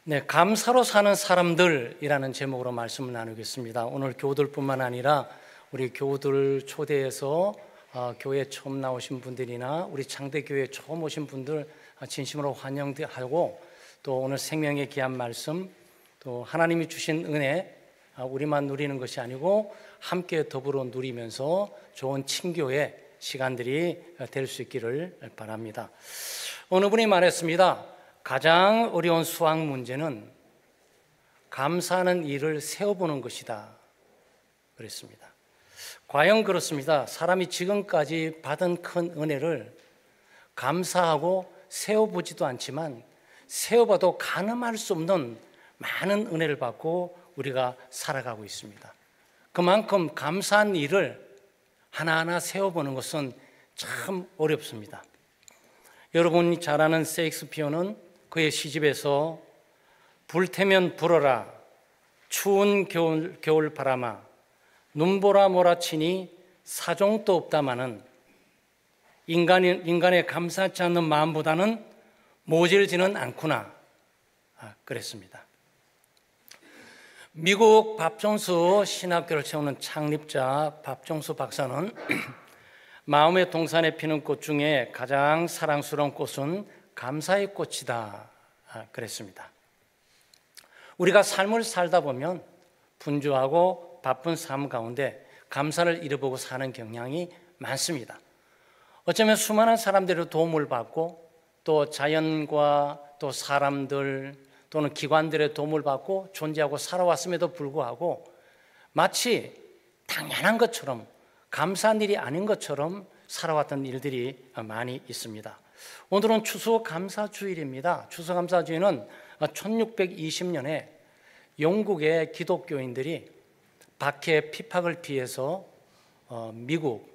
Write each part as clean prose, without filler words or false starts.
네, 감사로 사는 사람들이라는 제목으로 말씀을 나누겠습니다. 오늘 교우들뿐만 아니라 우리 교우들 초대해서 교회 처음 나오신 분들이나 우리 창대교회 처음 오신 분들 진심으로 환영하고, 또 오늘 생명의 귀한 말씀, 또 하나님이 주신 은혜 우리만 누리는 것이 아니고 함께 더불어 누리면서 좋은 친교의 시간들이 될 수 있기를 바랍니다. 어느 분이 말했습니다. 가장 어려운 수학 문제는 감사하는 일을 세어보는 것이다 그랬습니다. 과연 그렇습니다. 사람이 지금까지 받은 큰 은혜를 감사하고 세어보지도 않지만 세어봐도 가늠할 수 없는 많은 은혜를 받고 우리가 살아가고 있습니다. 그만큼 감사한 일을 하나하나 세어보는 것은 참 어렵습니다. 여러분이 잘 아는 셰익스피어는 그의 시집에서 불태면 불어라, 추운 겨울 바람아, 눈보라 몰아치니 사종도 없다마는 인간의 감사치 않는 마음보다는 모질지는 않구나 그랬습니다. 미국 밥정수 신학교를 세우는 창립자 밥정수 박사는 마음의 동산에 피는 꽃 중에 가장 사랑스러운 꽃은 감사의 꽃이다 그랬습니다. 우리가 삶을 살다 보면 분주하고 바쁜 삶 가운데 감사를 잃어보고 사는 경향이 많습니다. 어쩌면 수많은 사람들의 도움을 받고 또 자연과 또 사람들 또는 기관들의 도움을 받고 존재하고 살아왔음에도 불구하고 마치 당연한 것처럼, 감사한 일이 아닌 것처럼 살아왔던 일들이 많이 있습니다. 오늘은 추수감사주일입니다. 추수감사주일은 1620년에 영국의 기독교인들이 박해 피박을 피해서 미국,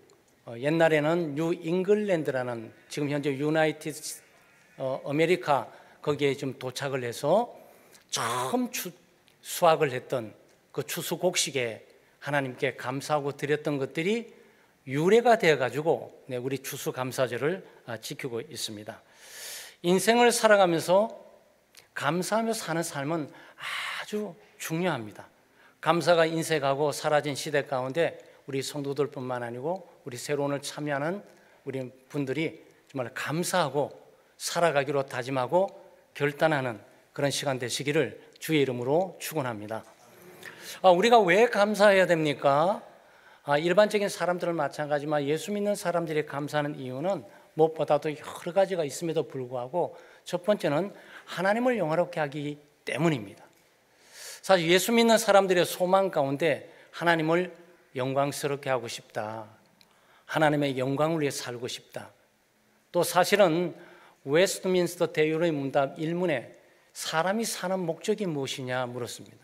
옛날에는 뉴 잉글랜드라는 지금 현재 유나이티드 아메리카, 거기에 좀 도착을 해서 처음 수확을 했던 그 추수곡식에 하나님께 감사하고 드렸던 것들이 유래가 되어가지고 우리 추수감사절을 지키고 있습니다. 인생을 살아가면서 감사하며 사는 삶은 아주 중요합니다. 감사가 인색하고 사라진 시대 가운데 우리 성도들뿐만 아니고 우리 새로운을 참여하는 우리 분들이 정말 감사하고 살아가기로 다짐하고 결단하는 그런 시간 되시기를 주의 이름으로 축원합니다. 우리가 왜 감사해야 됩니까? 일반적인 사람들은 마찬가지지만 예수 믿는 사람들이 감사하는 이유는 무엇보다도 여러 가지가 있음에도 불구하고 첫 번째는 하나님을 영화롭게 하기 때문입니다. 사실 예수 믿는 사람들의 소망 가운데 하나님을 영광스럽게 하고 싶다, 하나님의 영광을 위해 살고 싶다. 또 사실은 웨스트민스터 대유의 문답 1문에 사람이 사는 목적이 무엇이냐 물었습니다.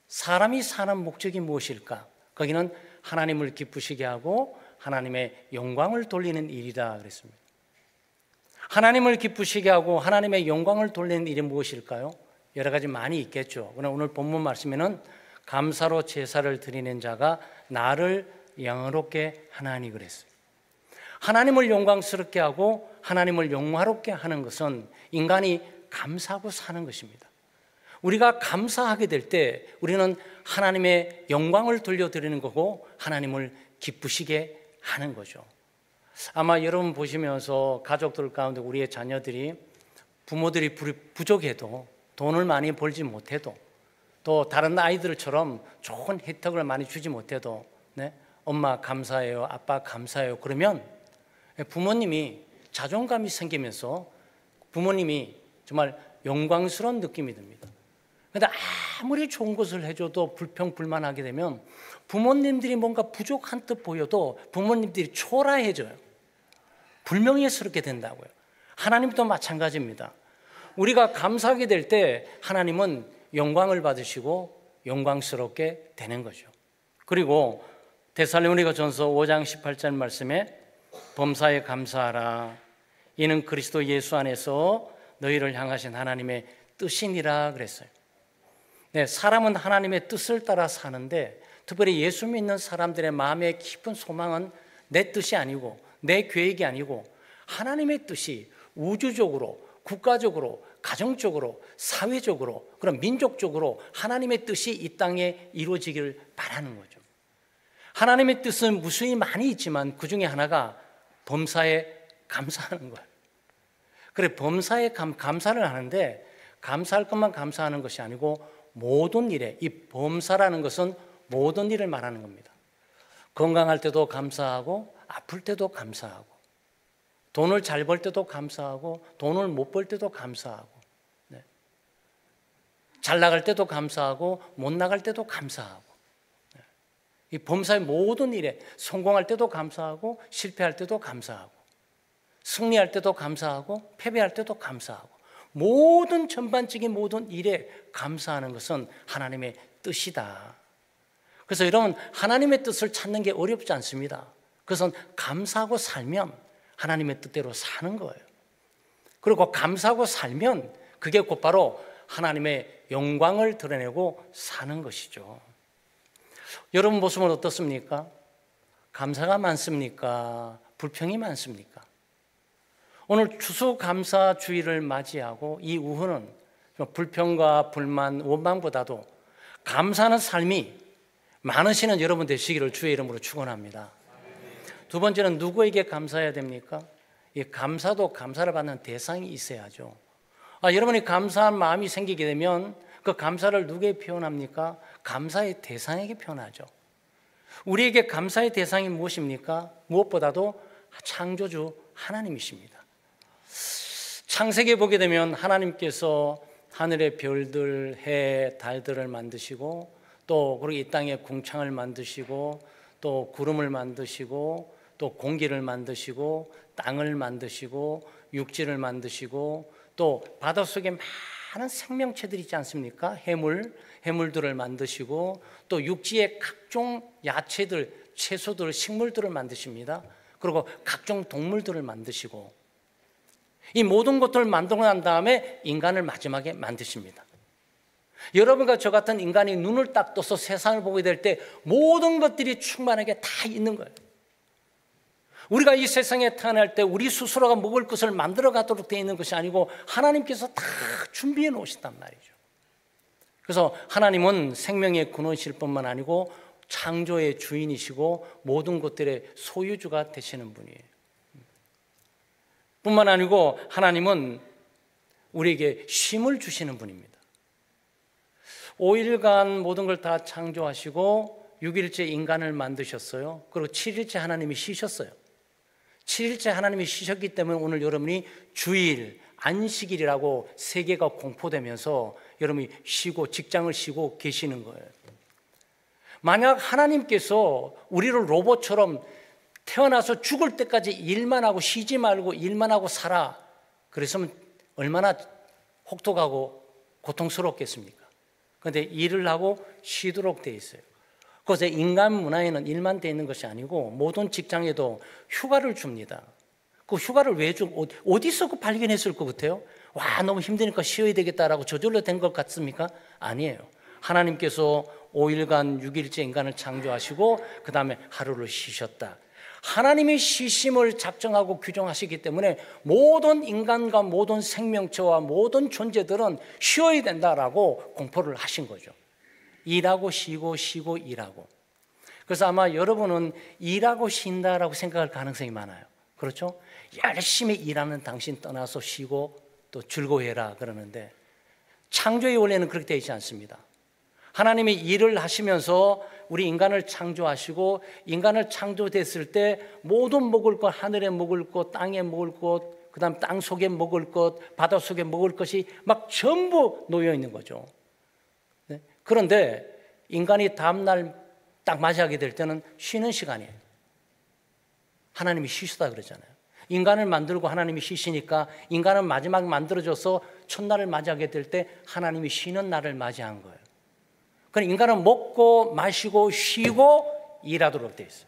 사람이 사는 목적이 무엇일까? 거기는 하나님을 기쁘시게 하고 하나님의 영광을 돌리는 일이다 그랬습니다. 하나님을 기쁘시게 하고 하나님의 영광을 돌리는 일이 무엇일까요? 여러 가지 많이 있겠죠. 그러나 오늘 본문 말씀에는 감사로 제사를 드리는 자가 나를 영화롭게 하나니 그랬어요. 하나님을 영광스럽게 하고 하나님을 영화롭게 하는 것은 인간이 감사하고 사는 것입니다. 우리가 감사하게 될 때 우리는 하나님의 영광을 돌려드리는 거고 하나님을 기쁘시게 하는 거죠. 아마 여러분 보시면서 가족들 가운데 우리의 자녀들이 부모들이 부족해도 돈을 많이 벌지 못해도 또 다른 아이들처럼 좋은 혜택을 많이 주지 못해도 엄마 감사해요, 아빠 감사해요 그러면 부모님이 자존감이 생기면서 부모님이 정말 영광스러운 느낌이 듭니다. 그런데 아무리 좋은 것을 해줘도 불평불만하게 되면 부모님들이 뭔가 부족한 듯 보여도 부모님들이 초라해져요. 불명예스럽게 된다고요. 하나님도 마찬가지입니다. 우리가 감사하게 될 때 하나님은 영광을 받으시고 영광스럽게 되는 거죠. 그리고 데살로니가전서 5장 18절 말씀에 범사에 감사하라, 이는 그리스도 예수 안에서 너희를 향하신 하나님의 뜻이니라 그랬어요. 사람은 하나님의 뜻을 따라 사는데 특별히 예수 믿는 사람들의 마음의 깊은 소망은 내 뜻이 아니고 내 계획이 아니고 하나님의 뜻이 우주적으로 국가적으로 가정적으로, 사회적으로, 그런 민족적으로 하나님의 뜻이 이 땅에 이루어지기를 바라는 거죠. 하나님의 뜻은 무수히 많이 있지만 그 중에 하나가 범사에 감사하는 거예요. 그래, 범사에 감사를 하는데 감사할 것만 감사하는 것이 아니고 모든 일에, 이 범사라는 것은 모든 일을 말하는 겁니다. 건강할 때도 감사하고 아플 때도 감사하고 돈을 잘 벌 때도 감사하고 돈을 못 벌 때도 감사하고 잘 나갈 때도 감사하고 못 나갈 때도 감사하고 이 범사의 모든 일에 성공할 때도 감사하고 실패할 때도 감사하고 승리할 때도 감사하고 패배할 때도 감사하고 모든 전반적인 모든 일에 감사하는 것은 하나님의 뜻이다. 그래서 여러분, 하나님의 뜻을 찾는 게 어렵지 않습니다. 그것은 감사하고 살면 하나님의 뜻대로 사는 거예요. 그리고 감사하고 살면 그게 곧바로 하나님의 영광을 드러내고 사는 것이죠. 여러분 모습은 어떻습니까? 감사가 많습니까? 불평이 많습니까? 오늘 추수감사주의를 맞이하고 이 우후는 불평과 불만, 원망보다도 감사하는 삶이 많으시는 여러분 되시기를 주의 이름으로 축원합니다. 두 번째는 누구에게 감사해야 됩니까? 이 감사도 감사를 받는 대상이 있어야죠. 여러분이 감사한 마음이 생기게 되면 그 감사를 누구에게 표현합니까? 감사의 대상에게 표현하죠. 우리에게 감사의 대상이 무엇입니까? 무엇보다도 창조주 하나님이십니다. 창세기에 보게 되면 하나님께서 하늘의 별들, 해, 달들을 만드시고 또 그리고 이 땅에 궁창을 만드시고 또 구름을 만드시고 또 공기를 만드시고 땅을 만드시고 육지를 만드시고 또 바닷속에 많은 생명체들이 있지 않습니까? 해물들을 만드시고 또 육지에 각종 야채들, 채소들, 식물들을 만드십니다. 그리고 각종 동물들을 만드시고 이 모든 것들을 만들고 난 다음에 인간을 마지막에 만드십니다. 여러분과 저 같은 인간이 눈을 딱 떠서 세상을 보게 될 때 모든 것들이 충만하게 다 있는 거예요. 우리가 이 세상에 태어날 때 우리 스스로가 먹을 것을 만들어 가도록 되어 있는 것이 아니고 하나님께서 다 준비해 놓으신단 말이죠. 그래서 하나님은 생명의 근원이실 뿐만 아니고 창조의 주인이시고 모든 것들의 소유주가 되시는 분이에요. 뿐만 아니고 하나님은 우리에게 쉼을 주시는 분입니다. 5일간 모든 걸 다 창조하시고 6일째 인간을 만드셨어요. 그리고 7일째 하나님이 쉬셨어요. 7일째 하나님이 쉬셨기 때문에 오늘 여러분이 주일, 안식일이라고 세계가 공포되면서 여러분이 쉬고 직장을 쉬고 계시는 거예요. 만약 하나님께서 우리를 로봇처럼 태어나서 죽을 때까지 일만 하고 쉬지 말고 일만 하고 살아 그랬으면 얼마나 혹독하고 고통스럽겠습니까? 그런데 일을 하고 쉬도록 돼 있어요. 그래서 인간 문화에는 일만 돼 있는 것이 아니고 모든 직장에도 휴가를 줍니다. 그 휴가를 왜 어디서 그 발견했을 것 같아요? 와, 너무 힘드니까 쉬어야 되겠다라고 저절로 된 것 같습니까? 아니에요. 하나님께서 5일간 6일째 인간을 창조하시고 그 다음에 하루를 쉬셨다. 하나님이 쉬심을 작정하고 규정하시기 때문에 모든 인간과 모든 생명체와 모든 존재들은 쉬어야 된다라고 공포를 하신 거죠. 일하고 쉬고 쉬고 일하고. 그래서 아마 여러분은 일하고 쉰다라고 생각할 가능성이 많아요. 그렇죠? 열심히 일하는 당신 떠나서 쉬고 또 즐거워해라 그러는데 창조의 원리는 그렇게 되어 있지 않습니다. 하나님이 일을 하시면서 우리 인간을 창조하시고 인간을 창조됐을 때 모든 먹을 것, 하늘에 먹을 것, 땅에 먹을 것, 그 다음 땅 속에 먹을 것, 바다 속에 먹을 것이 막 전부 놓여 있는 거죠. 네? 그런데 인간이 다음날 딱 맞이하게 될 때는 쉬는 시간이에요. 하나님이 쉬시다 그러잖아요. 인간을 만들고 하나님이 쉬시니까 인간은 마지막 만들어져서 첫날을 맞이하게 될 때 하나님이 쉬는 날을 맞이한 거예요. 그러니까 인간은 먹고 마시고 쉬고 일하도록 되어 있어요.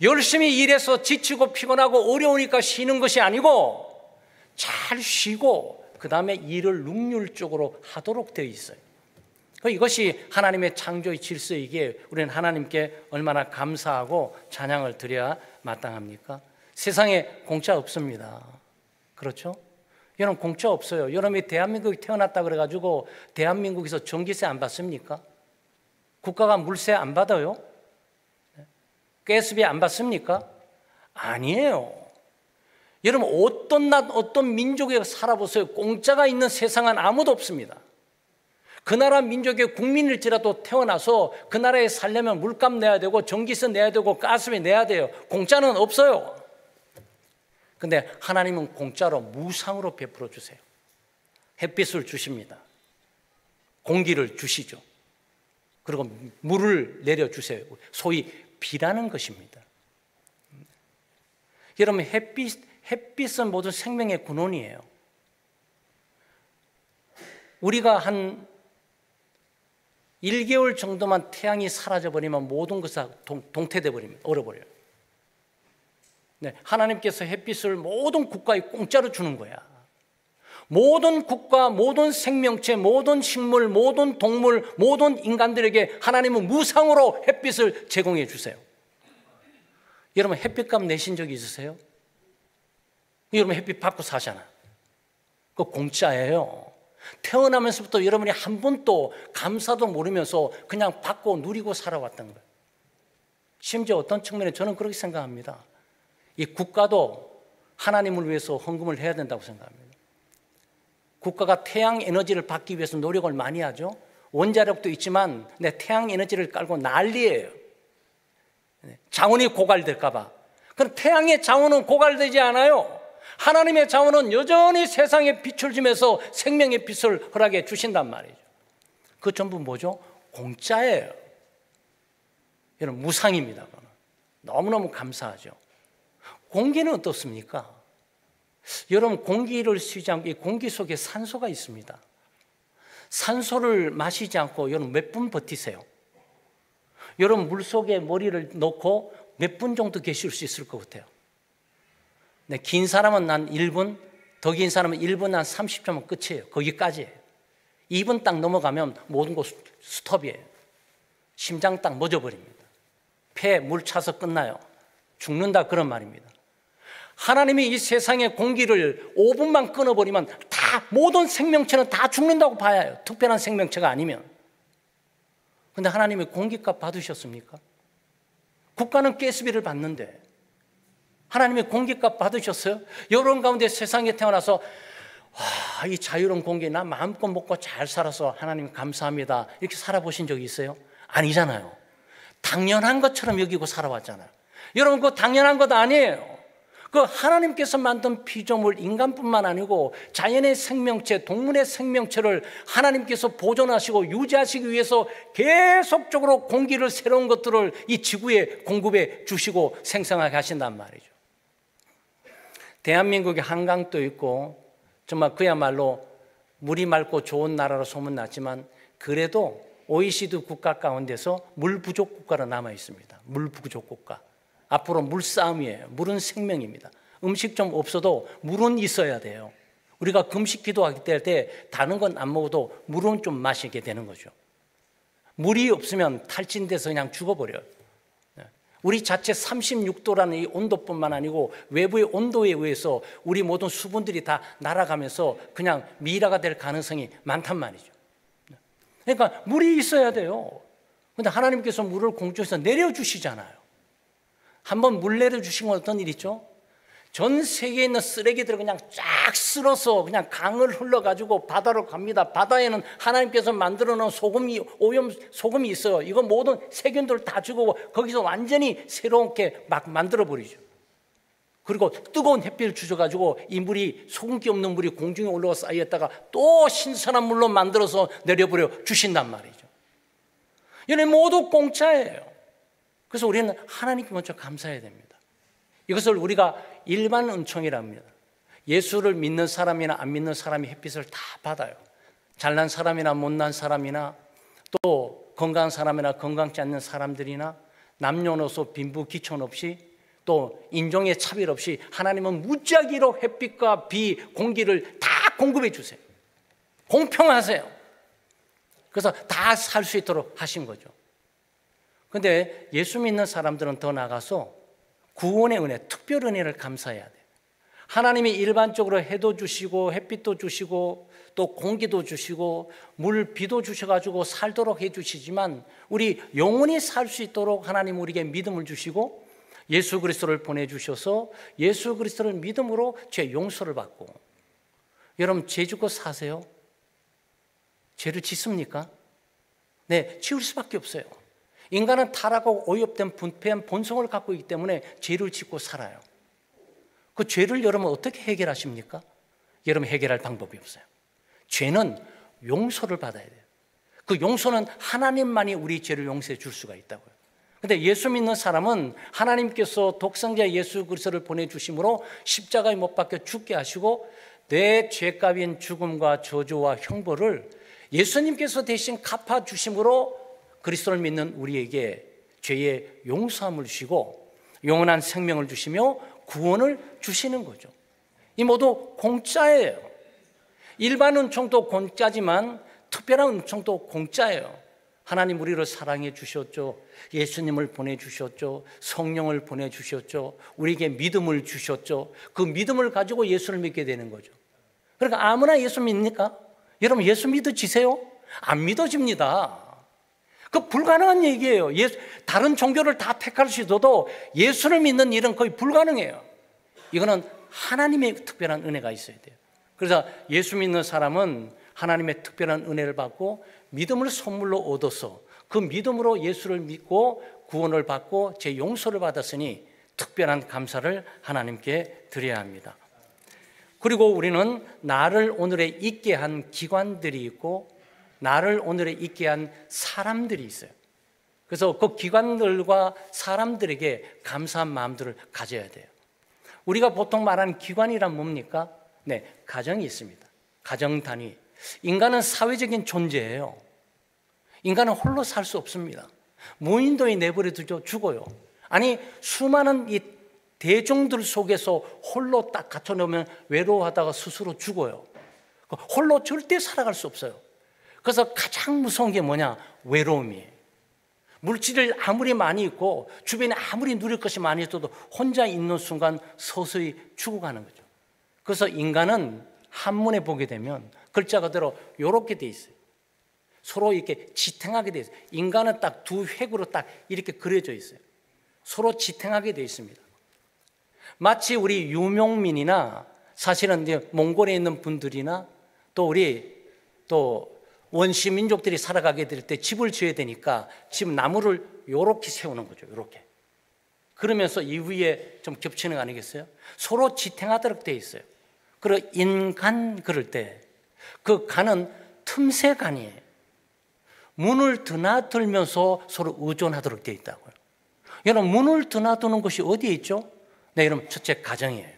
열심히 일해서 지치고 피곤하고 어려우니까 쉬는 것이 아니고 잘 쉬고 그 다음에 일을 능률적으로 하도록 되어 있어요. 이것이 하나님의 창조의 질서이기에 우리는 하나님께 얼마나 감사하고 찬양을 드려야 마땅합니까? 세상에 공짜 없습니다. 그렇죠? 여러분 공짜 없어요. 여러분이 대한민국에 태어났다 그래가지고 대한민국에서 전기세 안 받습니까? 국가가 물세 안 받아요? 가스비 안 받습니까? 아니에요. 여러분 어떤 민족에 살아보세요. 공짜가 있는 세상은 아무도 없습니다. 그 나라 민족의 국민일지라도 태어나서 그 나라에 살려면 물값 내야 되고 전기세 내야 되고 가스비 내야 돼요. 공짜는 없어요. 근데 하나님은 공짜로 무상으로 베풀어 주세요. 햇빛을 주십니다. 공기를 주시죠. 그리고 물을 내려주세요. 소위 비라는 것입니다. 여러분 햇빛은 모두 생명의 근원이에요. 우리가 한 1개월 정도만 태양이 사라져버리면 모든 것이 동태돼 버립니다. 얼어버려요. 네, 하나님께서 햇빛을 모든 국가에 공짜로 주는 거야. 모든 국가, 모든 생명체, 모든 식물, 모든 동물, 모든 인간들에게 하나님은 무상으로 햇빛을 제공해 주세요. 여러분 햇빛값 내신 적이 있으세요? 여러분 햇빛 받고 사잖아. 그거 공짜예요. 태어나면서부터 여러분이 한 번도 감사도 모르면서 그냥 받고 누리고 살아왔던 거예요. 심지어 어떤 측면에 저는 그렇게 생각합니다. 이 국가도 하나님을 위해서 헌금을 해야 된다고 생각합니다. 국가가 태양 에너지를 받기 위해서 노력을 많이 하죠. 원자력도 있지만 태양 에너지를 깔고 난리예요. 자원이 고갈될까 봐. 그럼 태양의 자원은 고갈되지 않아요. 하나님의 자원은 여전히 세상에 빛을 주면서 생명의 빛을 허락해 주신단 말이죠. 그 전부 뭐죠? 공짜예요. 여러분 무상입니다. 그건. 너무너무 감사하죠. 공기는 어떻습니까? 여러분 공기를 쉬지 않고 이 공기 속에 산소가 있습니다. 산소를 마시지 않고 여러분 몇 분 버티세요? 여러분 물속에 머리를 넣고 몇 분 정도 계실 수 있을 것 같아요? 네, 긴 사람은 한 1분, 더 긴 사람은 1분 한 30초면 끝이에요. 거기까지예요. 2분 딱 넘어가면 모든 거 스톱이에요. 심장 딱 멎어버립니다. 폐에 물 차서 끝나요. 죽는다 그런 말입니다. 하나님이 이 세상의 공기를 5분만 끊어버리면 다 모든 생명체는 다 죽는다고 봐야 해요. 특별한 생명체가 아니면. 그런데 하나님이 공기값 받으셨습니까? 국가는 가스비를 받는데 하나님이 공기값 받으셨어요? 여러분 가운데 세상에 태어나서 이 자유로운 공기 나 마음껏 먹고 잘 살아서 하나님 감사합니다 이렇게 살아보신 적이 있어요? 아니잖아요. 당연한 것처럼 여기고 살아왔잖아요. 여러분 그거 당연한 것 아니에요. 그 하나님께서 만든 피조물 인간뿐만 아니고 자연의 생명체, 동물의 생명체를 하나님께서 보존하시고 유지하시기 위해서 계속적으로 공기를 새로운 것들을 이 지구에 공급해 주시고 생성하게 하신단 말이죠. 대한민국에 한강도 있고 정말 그야말로 물이 맑고 좋은 나라로 소문났지만 그래도 OECD 국가 가운데서 물 부족 국가로 남아 있습니다. 물 부족 국가. 앞으로 물싸움이에요. 물은 생명입니다. 음식 좀 없어도 물은 있어야 돼요. 우리가 금식 기도하기 때 다른 건 안 먹어도 물은 좀 마시게 되는 거죠. 물이 없으면 탈진돼서 그냥 죽어버려요. 우리 자체 36도라는 이 온도뿐만 아니고 외부의 온도에 의해서 우리 모든 수분들이 다 날아가면서 그냥 미라가 될 가능성이 많단 말이죠. 그러니까 물이 있어야 돼요. 그런데 하나님께서 물을 공중에서 내려주시잖아요. 한번 물 내려주신 건 어떤 일이죠? 전 세계에 있는 쓰레기들을 그냥 쫙 쓸어서 그냥 강을 흘러가지고 바다로 갑니다. 바다에는 하나님께서 만들어 놓은 소금이 있어요. 이거 모든 세균들을 다 죽고 거기서 완전히 새롭게 막 만들어 버리죠. 그리고 뜨거운 햇빛을 주셔가지고 이 물이 소금기 없는 물이 공중에 올라가 쌓였다가 또 신선한 물로 만들어서 내려버려 주신단 말이죠. 이는 모두 공짜예요. 그래서 우리는 하나님께 먼저 감사해야 됩니다. 이것을 우리가 일반 은총이라 합니다. 예수를 믿는 사람이나 안 믿는 사람이 햇빛을 다 받아요. 잘난 사람이나 못난 사람이나 또 건강한 사람이나 건강치 않는 사람들이나 남녀노소 빈부 귀천 없이 또 인종의 차별 없이 하나님은 무지하기로 햇빛과 비, 공기를 다 공급해 주세요. 공평하세요. 그래서 다 살 수 있도록 하신 거죠. 그런데 예수 믿는 사람들은 더 나가서 구원의 은혜, 특별 은혜를 감사해야 돼요. 하나님이 일반적으로 해도 주시고 햇빛도 주시고 또 공기도 주시고 물, 비도 주셔가지고 살도록 해주시지만 우리 영원히 살 수 있도록 하나님 우리에게 믿음을 주시고 예수 그리스도를 보내주셔서 예수 그리스도를 믿음으로 죄 용서를 받고, 여러분 죄 짓고 사세요? 죄를 짓습니까? 네, 지을 수밖에 없어요. 인간은 타락하고 오염된 분패한 본성을 갖고 있기 때문에 죄를 짓고 살아요. 그 죄를 여러분 어떻게 해결하십니까? 여러분 해결할 방법이 없어요. 죄는 용서를 받아야 돼요. 그 용서는 하나님만이 우리 죄를 용서해 줄 수가 있다고요. 근데 예수 믿는 사람은 하나님께서 독생자 예수 그리스도를 보내주심으로 십자가에 못 박혀 죽게 하시고 내 죄값인 죽음과 저주와 형벌을 예수님께서 대신 갚아주심으로 그리스도를 믿는 우리에게 죄의 용서함을 주시고 영원한 생명을 주시며 구원을 주시는 거죠. 이 모두 공짜예요. 일반 은총도 공짜지만 특별한 은총도 공짜예요. 하나님 우리를 사랑해 주셨죠. 예수님을 보내주셨죠. 성령을 보내주셨죠. 우리에게 믿음을 주셨죠. 그 믿음을 가지고 예수를 믿게 되는 거죠. 그러니까 아무나 예수 믿습니까? 여러분 예수 믿어지세요? 안 믿어집니다. 그 불가능한 얘기예요. 다른 종교를 다 택할 수 있어도 예수를 믿는 일은 거의 불가능해요. 이거는 하나님의 특별한 은혜가 있어야 돼요. 그래서 예수 믿는 사람은 하나님의 특별한 은혜를 받고 믿음을 선물로 얻어서 그 믿음으로 예수를 믿고 구원을 받고 제 용서를 받았으니 특별한 감사를 하나님께 드려야 합니다. 그리고 우리는 나를 오늘에 있게 한 기관들이 있고 나를 오늘에 있게 한 사람들이 있어요. 그래서 그 기관들과 사람들에게 감사한 마음들을 가져야 돼요. 우리가 보통 말하는 기관이란 뭡니까? 네, 가정이 있습니다. 가정 단위. 인간은 사회적인 존재예요. 인간은 홀로 살 수 없습니다. 무인도에 내버려두죠, 죽어요. 아니 수많은 이 대중들 속에서 홀로 딱 갇혀놓으면 외로워하다가 스스로 죽어요. 홀로 절대 살아갈 수 없어요. 그래서 가장 무서운 게 뭐냐? 외로움이에요. 물질을 아무리 많이 있고 주변에 아무리 누릴 것이 많이 있어도 혼자 있는 순간 서서히 죽어가는 거죠. 그래서 인간은 한문에 보게 되면 글자 그대로 이렇게 돼 있어요. 서로 이렇게 지탱하게 돼 있어요. 인간은 딱 두 획으로 딱 이렇게 그려져 있어요. 서로 지탱하게 돼 있습니다. 마치 우리 유목민이나 사실은 이제 몽골에 있는 분들이나 또 우리 또 원시 민족들이 살아가게 될 때 집을 지어야 되니까 집 나무를 이렇게 세우는 거죠. 이렇게. 그러면서 이 위에 좀 겹치는 거 아니겠어요? 서로 지탱하도록 돼 있어요. 그리고 인간 그럴 때 그 간은 틈새 간이에요. 문을 드나들면서 서로 의존하도록 돼 있다고요. 여러분 문을 드나드는 것이 어디에 있죠? 네, 여러분 첫째 가정이에요.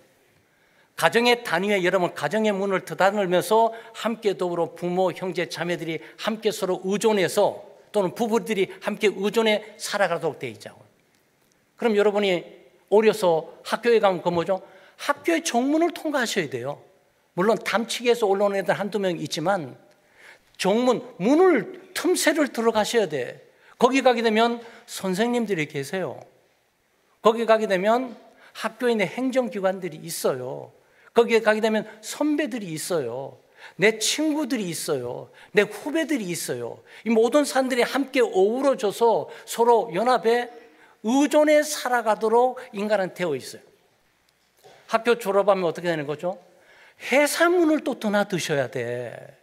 가정의 단위에 여러분 가정의 문을 드나들면서 함께 더불어 부모, 형제, 자매들이 함께 서로 의존해서 또는 부부들이 함께 의존해 살아가도록 돼 있자고요. 그럼 여러분이 어려서 학교에 가면 그 뭐죠? 학교의 정문을 통과하셔야 돼요. 물론 담치기에서 올라오는 애들 한두 명 있지만 정문, 문을 틈새를 들어가셔야 돼. 거기 가게 되면 선생님들이 계세요. 거기 가게 되면 학교에 있는 행정기관들이 있어요. 거기에 가게 되면 선배들이 있어요. 내 친구들이 있어요. 내 후배들이 있어요. 이 모든 사람들이 함께 어우러져서 서로 연합해 의존해 살아가도록 인간은 되어 있어요. 학교 졸업하면 어떻게 되는 거죠? 회사문을 또 드나드셔야 돼.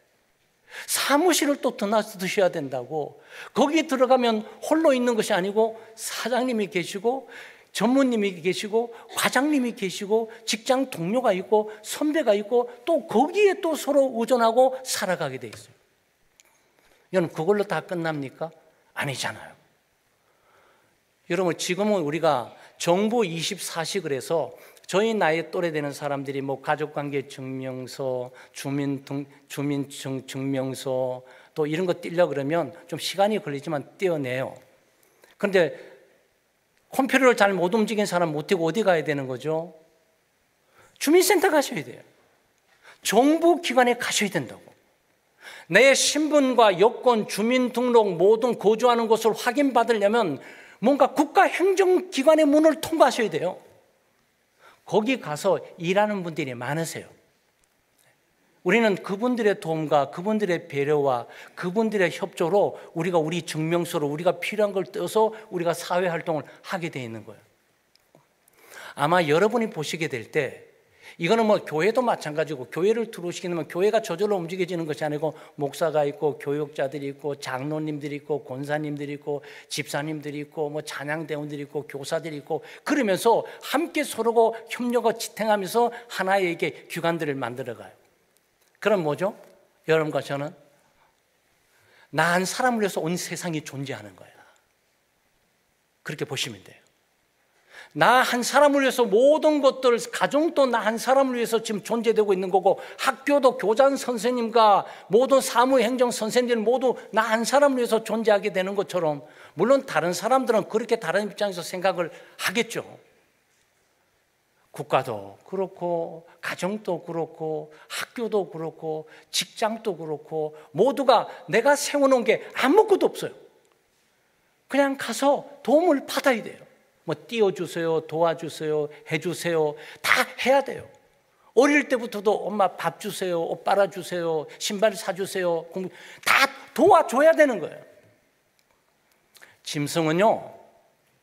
사무실을 또 드나드셔야 된다고. 거기 들어가면 홀로 있는 것이 아니고 사장님이 계시고 전무님이 계시고 과장님이 계시고 직장 동료가 있고 선배가 있고 또 거기에 또 서로 의존하고 살아가게 돼 있어요. 여러분 그걸로 다 끝납니까? 아니잖아요. 여러분 지금은 우리가 정부 24시 그래서 저희 나이 또래 되는 사람들이 뭐 가족관계 증명서, 주민증명서 또 이런 거 띄려 그러면 좀 시간이 걸리지만 떼어내요. 그런데 컴퓨터를 잘 못 움직이는 사람 못 띄고 어디 가야 되는 거죠? 주민센터 가셔야 돼요. 정부기관에 가셔야 된다고. 내 신분과 여권, 주민등록 모든 거주하는 곳을 확인받으려면 뭔가 국가행정기관의 문을 통과하셔야 돼요. 거기 가서 일하는 분들이 많으세요. 우리는 그분들의 도움과 그분들의 배려와 그분들의 협조로 우리가 우리 증명서로 우리가 필요한 걸 떠서 우리가 사회활동을 하게 돼 있는 거예요. 아마 여러분이 보시게 될 때 이거는 뭐 교회도 마찬가지고, 교회를 들어오시게 되면 교회가 저절로 움직여지는 것이 아니고 목사가 있고 교육자들이 있고 장로님들이 있고 권사님들이 있고 집사님들이 있고 뭐 찬양대원들이 있고 교사들이 있고, 그러면서 함께 서로 협력을 지탱하면서 하나의 이게 기관들을 만들어가요. 그럼 뭐죠? 여러분과 저는 나 한 사람을 위해서 온 세상이 존재하는 거야. 그렇게 보시면 돼요. 나 한 사람을 위해서 모든 것들, 가정도 나 한 사람을 위해서 지금 존재되고 있는 거고, 학교도 교장 선생님과 모든 사무행정 선생님들 모두 나 한 사람을 위해서 존재하게 되는 것처럼, 물론 다른 사람들은 그렇게 다른 입장에서 생각을 하겠죠. 국가도 그렇고 가정도 그렇고 학교도 그렇고 직장도 그렇고 모두가 내가 세워놓은 게 아무것도 없어요. 그냥 가서 도움을 받아야 돼요. 뭐 띄워주세요, 도와주세요, 해주세요, 다 해야 돼요. 어릴 때부터도 엄마 밥 주세요, 옷 빨아주세요, 신발 사주세요, 다 도와줘야 되는 거예요. 짐승은요,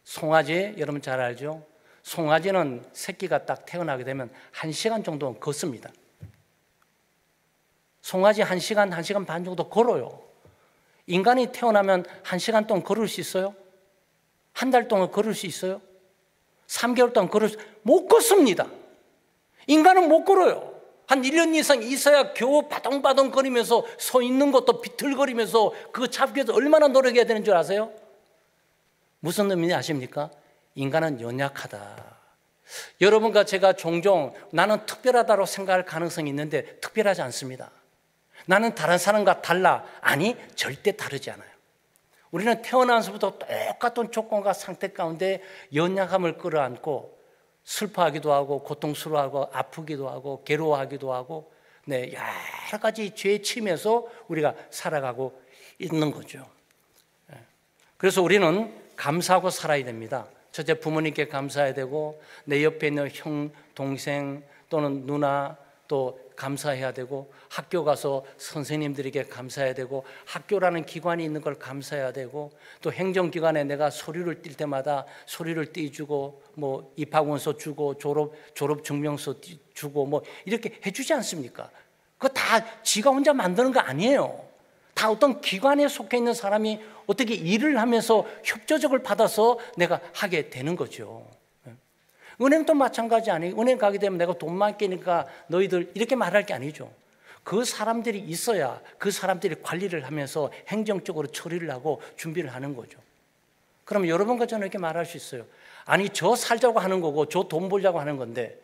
송아지 여러분 잘 알죠? 송아지는 새끼가 딱 태어나게 되면 1시간 정도는 걷습니다. 송아지 1시간, 1시간 반 정도 걸어요. 인간이 태어나면 1시간 동안 걸을 수 있어요? 한 달 동안 걸을 수 있어요? 3개월 동안 못 걷습니다. 인간은 못 걸어요. 한 1년 이상 있어야 겨우 바동바동 거리면서 서 있는 것도 비틀거리면서 그거 잡기 위해서 얼마나 노력해야 되는 줄 아세요? 무슨 의미인지 아십니까? 인간은 연약하다. 여러분과 제가 종종 나는 특별하다고 생각할 가능성이 있는데 특별하지 않습니다. 나는 다른 사람과 달라. 아니, 절대 다르지 않아요. 우리는 태어나면서부터 똑같은 조건과 상태 가운데 연약함을 끌어안고 슬퍼하기도 하고 고통스러워하고 아프기도 하고 괴로워하기도 하고, 네, 여러 가지 죄에 치면서 우리가 살아가고 있는 거죠. 그래서 우리는 감사하고 살아야 됩니다. 첫째, 부모님께 감사해야 되고, 내 옆에 있는 형, 동생 또는 누나 또 감사해야 되고, 학교 가서 선생님들에게 감사해야 되고, 학교라는 기관이 있는 걸 감사해야 되고, 또 행정기관에 내가 서류를 띌 때마다 서류를 띄주고, 뭐 입학원서 주고, 졸업 증명서 주고, 뭐 이렇게 해주지 않습니까? 그거 다 지가 혼자 만드는 거 아니에요. 다 어떤 기관에 속해 있는 사람이 어떻게 일을 하면서 협조적을 받아서 내가 하게 되는 거죠. 은행도 마찬가지 아니에요. 은행 가게 되면 내가 돈 많게니까 너희들 이렇게 말할 게 아니죠. 그 사람들이 있어야 그 사람들이 관리를 하면서 행정적으로 처리를 하고 준비를 하는 거죠. 그럼 여러분과 저는 이렇게 말할 수 있어요. 아니, 저 살자고 하는 거고 저 돈 벌자고 하는 건데,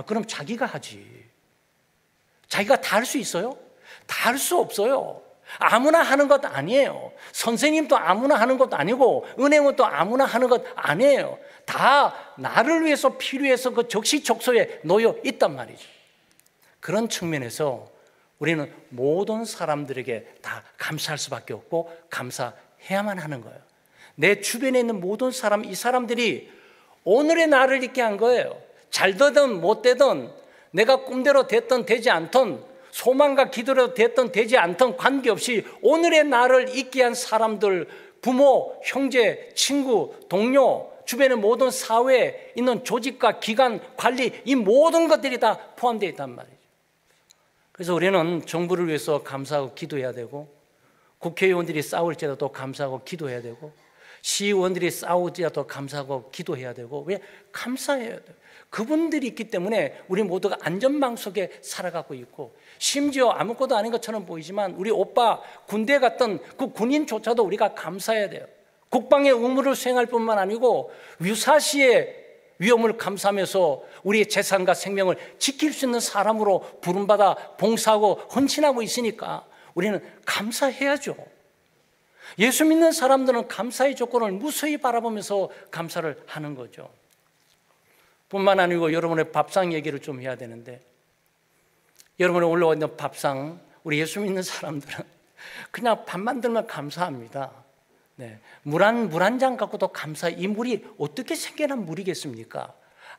그럼 자기가 하지. 자기가 다 할 수 있어요? 다 할 수 없어요. 아무나 하는 것 아니에요. 선생님도 아무나 하는 것도 아니고 은행은 또 아무나 하는 것 아니에요. 다 나를 위해서 필요해서 그 적시적소에 놓여 있단 말이죠. 그런 측면에서 우리는 모든 사람들에게 다 감사할 수밖에 없고 감사해야만 하는 거예요. 내 주변에 있는 모든 사람, 이 사람들이 오늘의 나를 있게 한 거예요. 잘 되든 못 되든, 내가 꿈대로 됐든 되지 않든, 소망과 기도로 됐든 되지 않든 관계없이 오늘의 나를 있게 한 사람들, 부모, 형제, 친구, 동료, 주변의 모든 사회에 있는 조직과 기관, 관리, 이 모든 것들이 다 포함되어 있단 말이죠. 그래서 우리는 정부를 위해서 감사하고 기도해야 되고, 국회의원들이 싸울지라도 감사하고 기도해야 되고, 시의원들이 싸우지라도 감사하고 기도해야 되고, 왜? 감사해야 돼요. 그분들이 있기 때문에 우리 모두가 안전망 속에 살아가고 있고, 심지어 아무것도 아닌 것처럼 보이지만 우리 오빠 군대 갔던 그 군인조차도 우리가 감사해야 돼요. 국방의 의무를 수행할 뿐만 아니고 유사시의 위험을 감수하면서 우리의 재산과 생명을 지킬 수 있는 사람으로 부름받아 봉사하고 헌신하고 있으니까 우리는 감사해야죠. 예수 믿는 사람들은 감사의 조건을 무수히 바라보면서 감사를 하는 거죠. 뿐만 아니고 여러분의 밥상 얘기를 좀 해야 되는데, 여러분이 올라와 있는 밥상, 우리 예수 믿는 사람들은 그냥 밥 만들면 감사합니다. 네. 물 한 잔 갖고도 감사. 이 물이 어떻게 생겨난 물이겠습니까?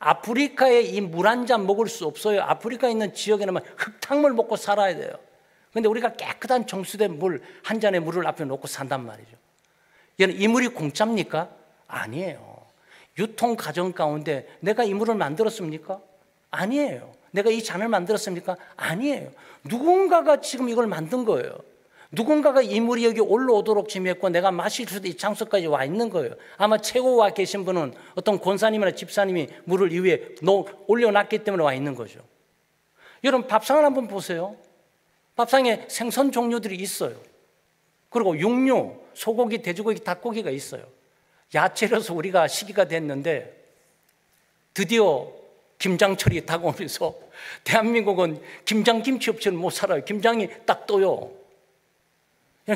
아프리카에 이 물 한 잔 먹을 수 없어요. 아프리카에 있는 지역에는 흙탕물 먹고 살아야 돼요. 근데 우리가 깨끗한 정수된 물 한 잔의 물을 앞에 놓고 산단 말이죠. 이 물이 공짜입니까? 아니에요. 유통 과정 가운데 내가 이 물을 만들었습니까? 아니에요. 내가 이 잔을 만들었습니까? 아니에요. 누군가가 지금 이걸 만든 거예요. 누군가가 이 물이 여기 올라오도록 지금 했고 내가 마실 수도 이 장소까지 와 있는 거예요. 아마 최고와 계신 분은 어떤 권사님이나 집사님이 물을 이 위에 올려놨기 때문에 와 있는 거죠. 여러분 밥상을 한번 보세요. 밥상에 생선 종류들이 있어요. 그리고 육류, 소고기, 돼지고기, 닭고기가 있어요. 야채로서 우리가 시기가 됐는데 드디어 김장철이 다가오면서 대한민국은 김장김치 없이는 못 살아요. 김장이 딱 떠요.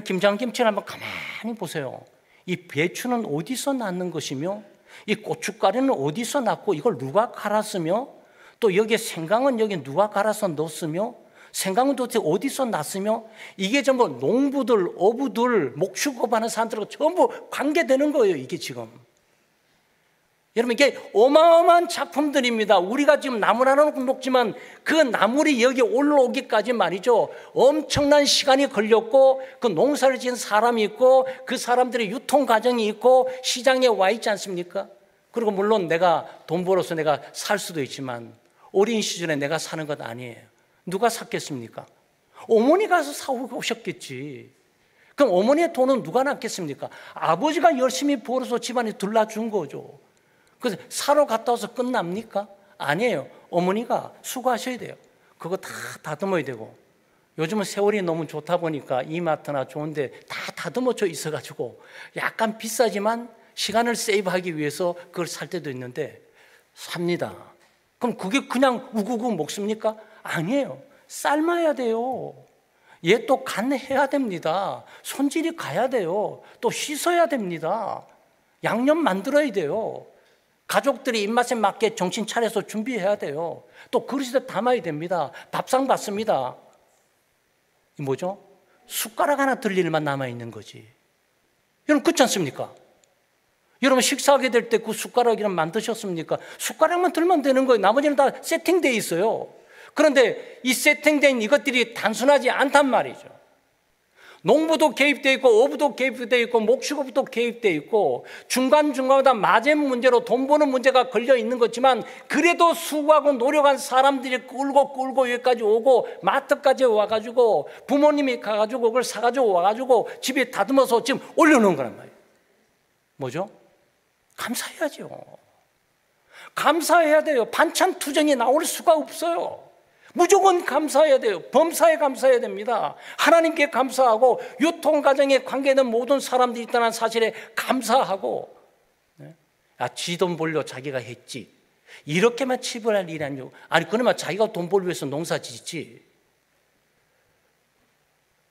김장김치를 한번 가만히 보세요. 이 배추는 어디서 났는 것이며 이 고춧가루는 어디서 났고 이걸 누가 갈았으며 또 여기에 생강은 여기 누가 갈아서 넣었으며 생강은 도대체 어디서 났으며 이게 전부 농부들, 어부들, 목축업하는 사람들하고 전부 관계되는 거예요. 이게 지금. 여러분 이게 어마어마한 작품들입니다. 우리가 지금 나물 하나 놓고 먹지만 그 나물이 여기 올라오기까지 말이죠. 엄청난 시간이 걸렸고 그 농사를 지은 사람이 있고 그 사람들의 유통 과정이 있고 시장에 와 있지 않습니까? 그리고 물론 내가 돈 벌어서 내가 살 수도 있지만 어린 시절에 내가 사는 것 아니에요. 누가 샀겠습니까? 어머니 가서 사오고 오셨겠지. 그럼 어머니의 돈은 누가 놨겠습니까? 아버지가 열심히 벌어서 집안에 둘러준 거죠. 그래서 사러 갔다 와서 끝납니까? 아니에요. 어머니가 수고하셔야 돼요. 그거 다 다듬어야 되고 요즘은 세월이 너무 좋다 보니까 이마트나 좋은데 다 다듬어져 있어가지고 약간 비싸지만 시간을 세이브하기 위해서 그걸 살 때도 있는데 삽니다. 그럼 그게 그냥 우구우구 먹습니까? 아니에요. 삶아야 돼요. 얘 또 간해야 됩니다. 손질이 가야 돼요. 또 씻어야 됩니다. 양념 만들어야 돼요. 가족들이 입맛에 맞게 정신 차려서 준비해야 돼요. 또 그릇에 담아야 됩니다. 밥상 받습니다. 이 뭐죠? 숟가락 하나 들 일만 남아있는 거지. 여러분 그렇지 않습니까? 여러분 식사하게 될 때 그 숟가락이랑 만드셨습니까? 숟가락만 들면 되는 거예요. 나머지는 다 세팅되어 있어요. 그런데 이 세팅된 이것들이 단순하지 않단 말이죠. 농부도 개입되어 있고 어부도 개입되어 있고 목축업도 개입되어 있고 중간중간마다 마진 문제로 돈 버는 문제가 걸려 있는 거지만 그래도 수고하고 노력한 사람들이 끌고 여기까지 오고 마트까지 와가지고 부모님이 가가지고 그걸 사가지고 와가지고 집에 다듬어서 지금 올려놓은 거란 말이에요. 뭐죠? 감사해야죠. 감사해야 돼요. 반찬 투정이 나올 수가 없어요. 무조건 감사해야 돼요. 범사에 감사해야 됩니다. 하나님께 감사하고 유통과정에 관계된 모든 사람들이 있다는 사실에 감사하고 지 돈 벌려 자기가 했지 이렇게만 치부할 일이 아니고 아니 그러면 자기가 돈 벌기 위해서 농사 짓지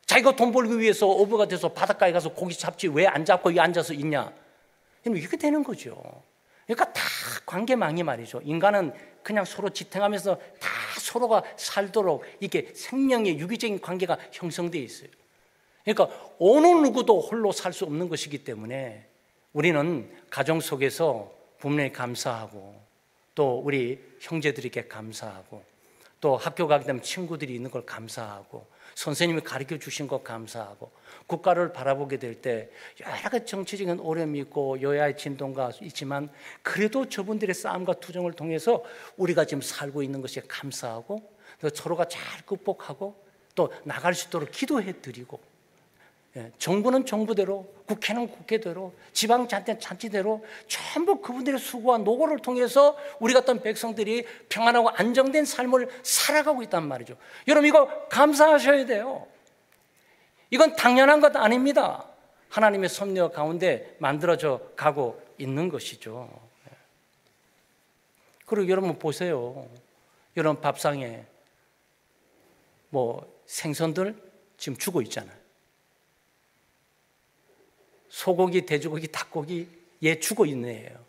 자기가 돈 벌기 위해서 어부가 돼서 바닷가에 가서 고기 잡지 왜 안 잡고 여기 앉아서 있냐 이렇게 되는 거죠. 그러니까 다 관계망이 말이죠. 인간은 그냥 서로 지탱하면서 다 서로가 살도록 이게 생명의 유기적인 관계가 형성되어 있어요. 그러니까 어느 누구도 홀로 살 수 없는 것이기 때문에 우리는 가정 속에서 부모님께 감사하고 또 우리 형제들에게 감사하고 또 학교 가게 되면 친구들이 있는 걸 감사하고 선생님이 가르쳐 주신 것 감사하고 국가를 바라보게 될 때 여러 가지 정치적인 어려움이 있고 여야의 진동가 있지만 그래도 저분들의 싸움과 투정을 통해서 우리가 지금 살고 있는 것에 감사하고 서로가 잘 극복하고 또 나갈 수 있도록 기도해 드리고 정부는 정부대로 국회는 국회대로 지방자치는 자치대로 전부 그분들의 수고와 노고를 통해서 우리 같은 백성들이 평안하고 안정된 삶을 살아가고 있단 말이죠. 여러분 이거 감사하셔야 돼요. 이건 당연한 것 아닙니다. 하나님의 섭리 가운데 만들어져 가고 있는 것이죠. 그리고 여러분 보세요. 여러분 밥상에 뭐 생선들 지금 주고 있잖아요. 소고기, 돼지고기, 닭고기 얘 주고 있는 애예요.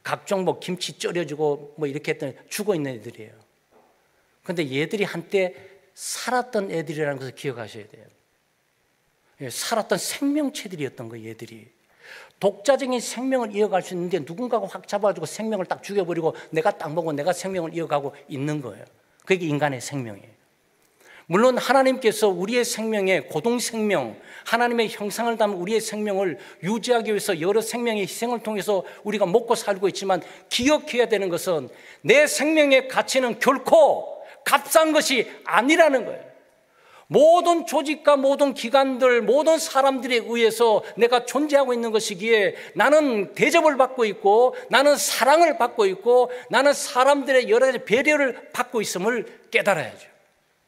각종 뭐 김치 쪄려주고 뭐 이렇게 했더니 주고 있는 애들이에요. 그런데 얘들이 한때 살았던 애들이라는 것을 기억하셔야 돼요. 살았던 생명체들이었던 거예요. 얘들이 독자적인 생명을 이어갈 수 있는데 누군가가 확 잡아가지고 생명을 딱 죽여버리고 내가 딱 먹고 내가 생명을 이어가고 있는 거예요. 그게 인간의 생명이에요. 물론 하나님께서 우리의 생명에 고동생명, 하나님의 형상을 담은 우리의 생명을 유지하기 위해서 여러 생명의 희생을 통해서 우리가 먹고 살고 있지만 기억해야 되는 것은 내 생명의 가치는 결코 값싼 것이 아니라는 거예요. 모든 조직과 모든 기관들, 모든 사람들에 의해서 내가 존재하고 있는 것이기에 나는 대접을 받고 있고 나는 사랑을 받고 있고 나는 사람들의 여러 가지 배려를 받고 있음을 깨달아야죠.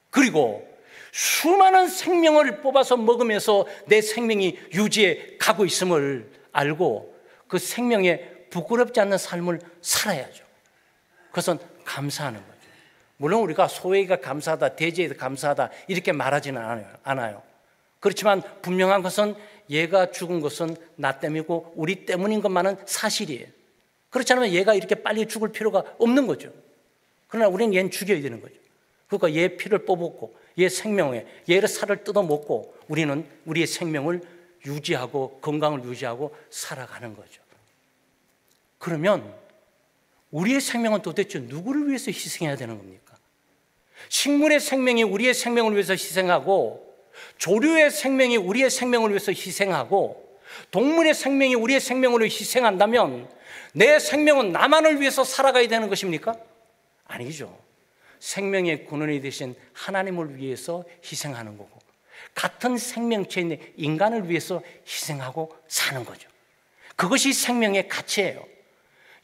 그리고 수많은 생명을 뽑아서 먹으면서 내 생명이 유지해 가고 있음을 알고 그 생명에 부끄럽지 않는 삶을 살아야죠. 그것은 감사하는 거죠. 물론 우리가 소에게 감사하다, 돼지에 감사하다 이렇게 말하지는 않아요. 그렇지만 분명한 것은 얘가 죽은 것은 나 때문이고 우리 때문인 것만은 사실이에요. 그렇지 않으면 얘가 이렇게 빨리 죽을 필요가 없는 거죠. 그러나 우리는 얘는 죽여야 되는 거죠. 그러니까 얘 피를 뽑았고 얘 생명에 얘를 살을 뜯어먹고 우리는 우리의 생명을 유지하고 건강을 유지하고 살아가는 거죠. 그러면 우리의 생명은 도대체 누구를 위해서 희생해야 되는 겁니까? 식물의 생명이 우리의 생명을 위해서 희생하고 조류의 생명이 우리의 생명을 위해서 희생하고 동물의 생명이 우리의 생명을 위해서 희생한다면 내 생명은 나만을 위해서 살아가야 되는 것입니까? 아니죠. 생명의 근원이 되신 하나님을 위해서 희생하는 거고 같은 생명체인 인간을 위해서 희생하고 사는 거죠. 그것이 생명의 가치예요.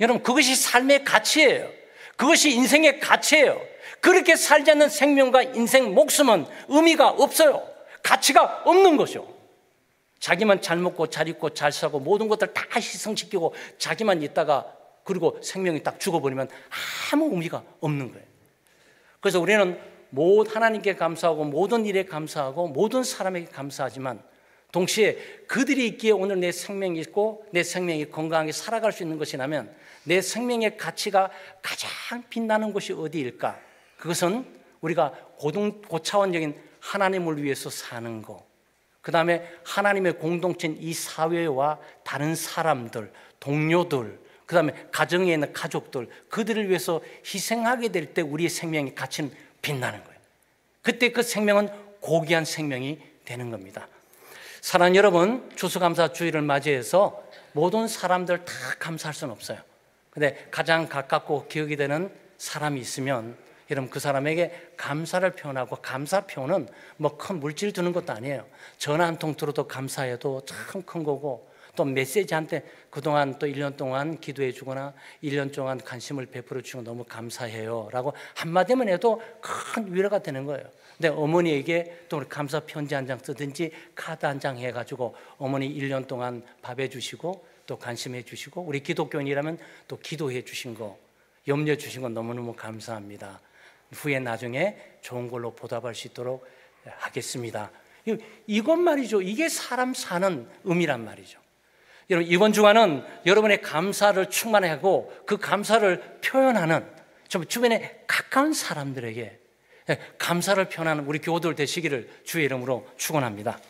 여러분, 그것이 삶의 가치예요. 그것이 인생의 가치예요. 그렇게 살지 않는 생명과 인생, 목숨은 의미가 없어요. 가치가 없는 거죠. 자기만 잘 먹고 잘 입고 잘 사고 모든 것들 다 희생시키고 자기만 있다가 그리고 생명이 딱 죽어버리면 아무 의미가 없는 거예요. 그래서 우리는 하나님께 감사하고 모든 일에 감사하고 모든 사람에게 감사하지만 동시에 그들이 있기에 오늘 내 생명이 있고 내 생명이 건강하게 살아갈 수 있는 것이라면 내 생명의 가치가 가장 빛나는 곳이 어디일까? 그것은 우리가 고차원적인 하나님을 위해서 사는 거, 그 다음에 하나님의 공동체인 이 사회와 다른 사람들, 동료들, 그 다음에 가정에 있는 가족들, 그들을 위해서 희생하게 될 때 우리의 생명의 가치는 빛나는 거예요. 그때 그 생명은 고귀한 생명이 되는 겁니다. 사랑하는 여러분, 추수감사 주일을 맞이해서 모든 사람들 다 감사할 수는 없어요. 근데 가장 가깝고 기억이 되는 사람이 있으면 여러분 그 사람에게 감사를 표현하고, 감사 표현은 뭐 큰 물질 주는 것도 아니에요. 전화 한 통 들어도 감사해도 참 큰 거고, 또 메시지한테 그동안 또 1년 동안 기도해 주거나 1년 동안 관심을 베풀어 주고 너무 감사해요 라고 한마디만 해도 큰 위로가 되는 거예요. 근데 어머니에게 또 감사 편지 한 장 쓰든지 카드 한 장 해가지고 어머니 1년 동안 밥 해주시고 또 관심해 주시고, 우리 기독교인이라면 또 기도해 주신 거, 염려해 주신 거 너무너무 감사합니다. 후에 나중에 좋은 걸로 보답할 수 있도록 하겠습니다. 이것 말이죠. 이게 사람 사는 의미란 말이죠. 여러분, 이번 주간은 여러분의 감사를 충만하고 그 감사를 표현하는 주변에 가까운 사람들에게 감사를 표현하는 우리 교우들 되시기를 주의 이름으로 축원합니다.